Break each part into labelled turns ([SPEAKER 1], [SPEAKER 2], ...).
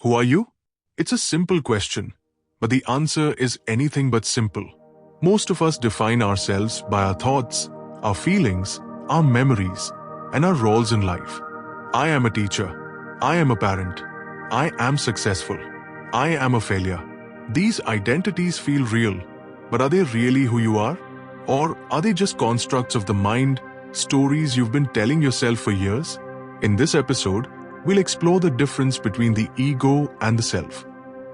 [SPEAKER 1] Who are you? It's a simple question, but the answer is anything but simple. Most of us define ourselves by our thoughts, our feelings, our memories, and our roles in life. I am a teacher. I am a parent. I am successful. I am a failure. These identities feel real, but are they really who you are? Or are they just constructs of the mind, stories you've been telling yourself for years? In this episode, we'll explore the difference between the ego and the self,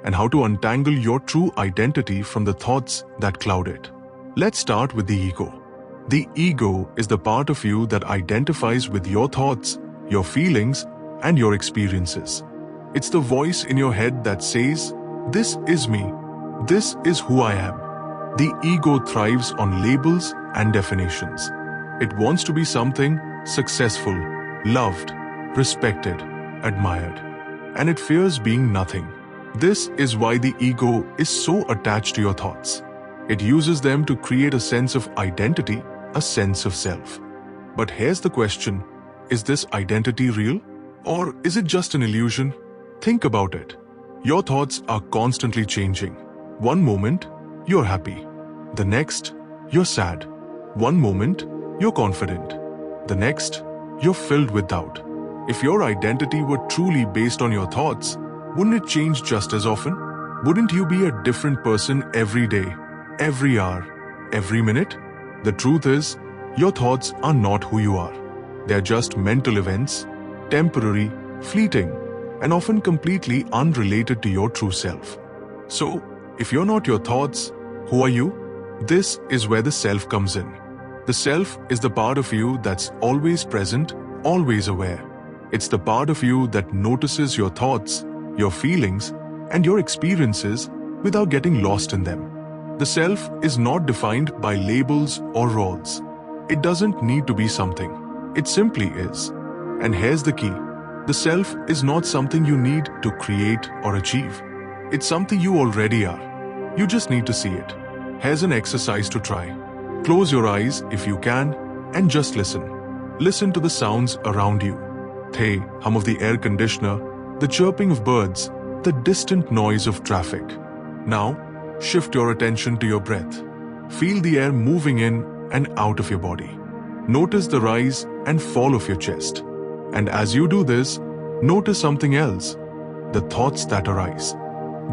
[SPEAKER 1] and how to untangle your true identity from the thoughts that cloud it. Let's start with the ego. The ego is the part of you that identifies with your thoughts, your feelings, and your experiences. It's the voice in your head that says, "This is me. This is who I am." The ego thrives on labels and definitions. It wants to be something successful, loved, respected, admired, and it fears being nothing. This is why the ego is so attached to your thoughts. It uses them to create a sense of identity, a sense of self. But here's the question, is this identity real? Or is it just an illusion? Think about it. Your thoughts are constantly changing. One moment, you're happy. The next, you're sad. One moment, you're confident. The next, you're filled with doubt. If your identity were truly based on your thoughts, wouldn't it change just as often? Wouldn't you be a different person every day, every hour, every minute? The truth is, your thoughts are not who you are. They're just mental events, temporary, fleeting, and often completely unrelated to your true self. So, if you're not your thoughts, who are you? This is where the self comes in. The self is the part of you that's always present, always aware. It's the part of you that notices your thoughts, your feelings, and your experiences without getting lost in them. The self is not defined by labels or roles. It doesn't need to be something. It simply is. And here's the key. The self is not something you need to create or achieve. It's something you already are. You just need to see it. Here's an exercise to try. Close your eyes if you can and just listen. Listen to the sounds around you. The hum of the air conditioner, the chirping of birds, the distant noise of traffic. Now, shift your attention to your breath. Feel the air moving in and out of your body. Notice the rise and fall of your chest. And as you do this, notice something else, the thoughts that arise.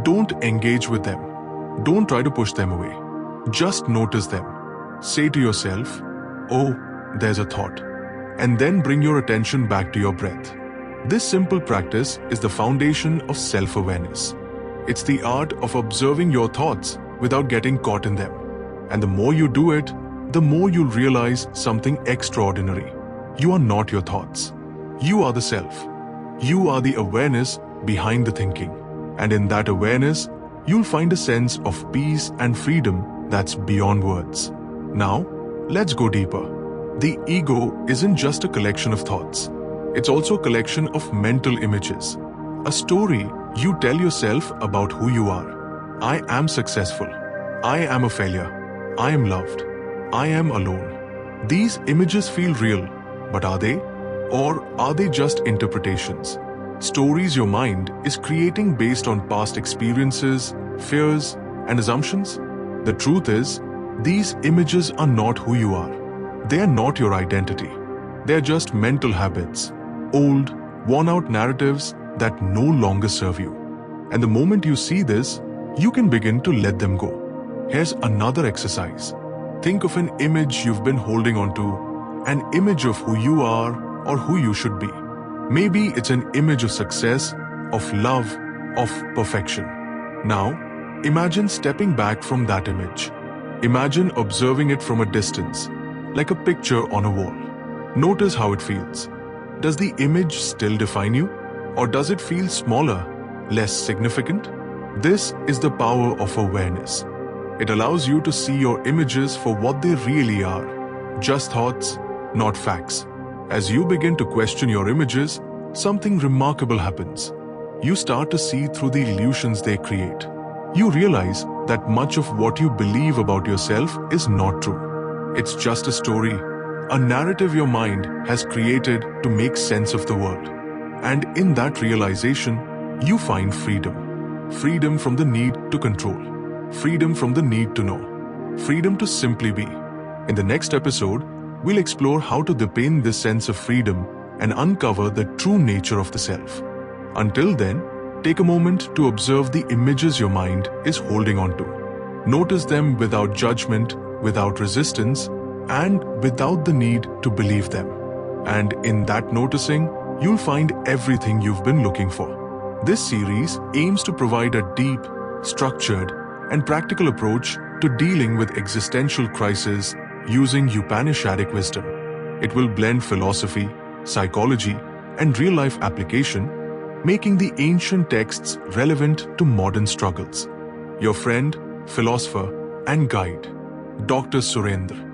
[SPEAKER 1] Don't engage with them. Don't try to push them away. Just notice them. Say to yourself, "Oh, there's a thought." And then bring your attention back to your breath. This simple practice is the foundation of self-awareness. It's the art of observing your thoughts without getting caught in them. And the more you do it, the more you'll realize something extraordinary. You are not your thoughts. You are the self. You are the awareness behind the thinking. And in that awareness, you'll find a sense of peace and freedom that's beyond words. Now, let's go deeper. The ego isn't just a collection of thoughts. It's also a collection of mental images. A story you tell yourself about who you are. I am successful. I am a failure. I am loved. I am alone. These images feel real, but are they? Or are they just interpretations? Stories your mind is creating based on past experiences, fears, and assumptions? The truth is, these images are not who you are. They are not your identity. They are just mental habits, old, worn-out narratives that no longer serve you. And the moment you see this, you can begin to let them go. Here's another exercise. Think of an image you've been holding onto, an image of who you are or who you should be. Maybe it's an image of success, of love, of perfection. Now, imagine stepping back from that image. Imagine observing it from a distance, like a picture on a wall. Notice how it feels. Does the image still define you? Or does it feel smaller, less significant? This is the power of awareness. It allows you to see your images for what they really are, just thoughts, not facts. As you begin to question your images, something remarkable happens. You start to see through the illusions they create. You realize that much of what you believe about yourself is not true. It's just a story, a narrative your mind has created to make sense of the world. And in that realization, you find freedom. Freedom from the need to control. Freedom from the need to know. Freedom to simply be. In the next episode, we'll explore how to deepen this sense of freedom and uncover the true nature of the self. Until then, take a moment to observe the images your mind is holding on to. Notice them without judgment, without resistance, and without the need to believe them. And in that noticing, you'll find everything you've been looking for. This series aims to provide a deep, structured, and practical approach to dealing with existential crises using Upanishadic wisdom. It will blend philosophy, psychology, and real-life application, making the ancient texts relevant to modern struggles. Your friend, philosopher, and guide, Dr. Surendra.